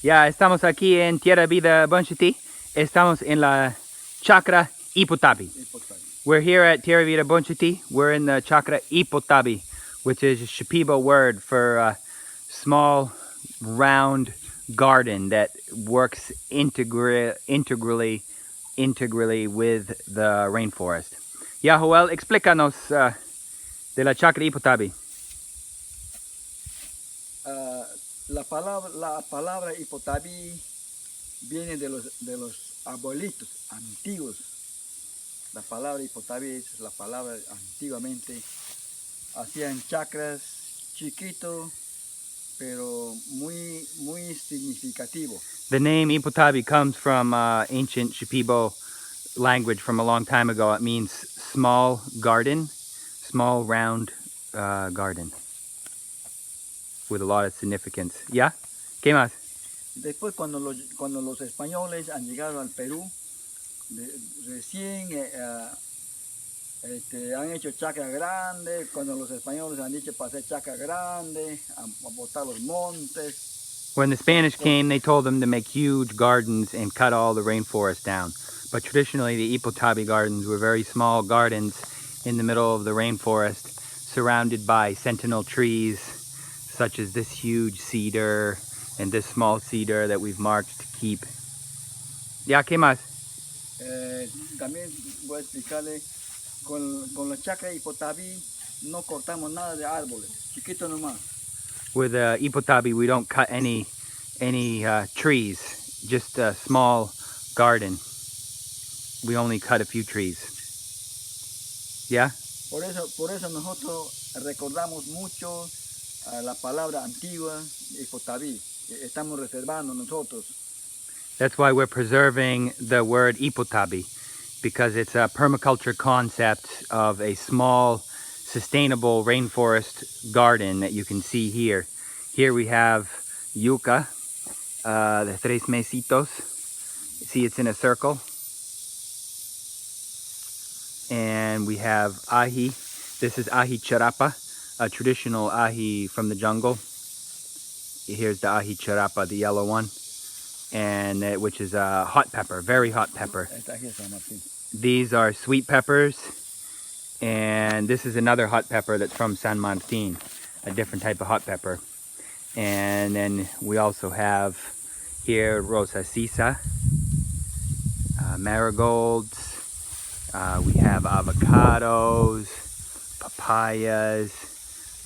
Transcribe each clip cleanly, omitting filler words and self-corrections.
Ya estamos aquí en Tierra Vida Bonchiti. Estamos en la chakra Epu Tabi. We're here at Tierra Vida Bonchiti. We're in the chakra Epu Tabi, which is a Shipibo word for a small, round garden that works integrally with the rainforest. Ya, Joel, explícanos de la chakra Epu Tabi. La palabra Epu Tabi viene de los abuelitos antiguos. La palabra Epu Tabi es la palabra antiguamente. Hacían chakras chiquitos, pero muy significativo. The name Epu Tabi comes from ancient Shipibo language from a long time ago. It means small garden, small round garden, with a lot of significance. ¿Ya? ¿Qué más? Después cuando los españoles han llegado al Perú, recién han hecho chacras grandes. Cuando los españoles han dicho para hacer chacras grandes, a botar los montes. When the Spanish came, they told them to make huge gardens and cut all the rainforest down. But traditionally, the Epu Tabi gardens were very small gardens in the middle of the rainforest, surrounded by sentinel trees, such as this huge cedar and this small cedar that we've marked to keep. ¿Ya? ¿Qué más? También voy a explicarle, con la chacra Epu Tabi no cortamos nada de árboles, chiquito nomás. With Epu Tabi, we don't cut any trees, just a small garden. We only cut a few trees. ¿Ya? Por eso nosotros recordamos mucho la palabra antigua Epu Tabi. Estamos reservando nosotros. That's why we're preserving the word Epu Tabi, because it's a permaculture concept of a small, sustainable rainforest garden that you can see here. Here we have yucca, the tres mesitos. See, it's in a circle. And we have ají. This is ají charapa, a traditional ají from the jungle. Here's the ají charapa, the yellow one, and which is a hot pepper, very hot pepper. These are sweet peppers, and this is another hot pepper that's from San Martin, a different type of hot pepper. And then we also have here rosa sisa, marigolds. We have avocados, papayas,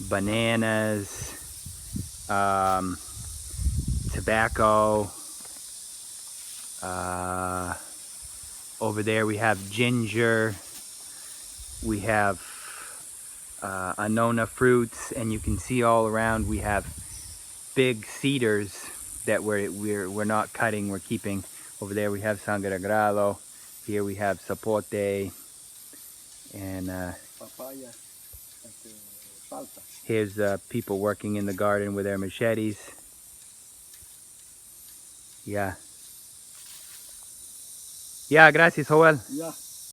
bananas, tobacco. Over there we have ginger. We have annona fruits, and you can see all around we have big cedars that we're not cutting, we're keeping. Over there we have sangre. Here we have sapote, and Papaya, palta. Here's people working in the garden with their machetes. Yeah. Yeah, gracias, Joel. Yeah.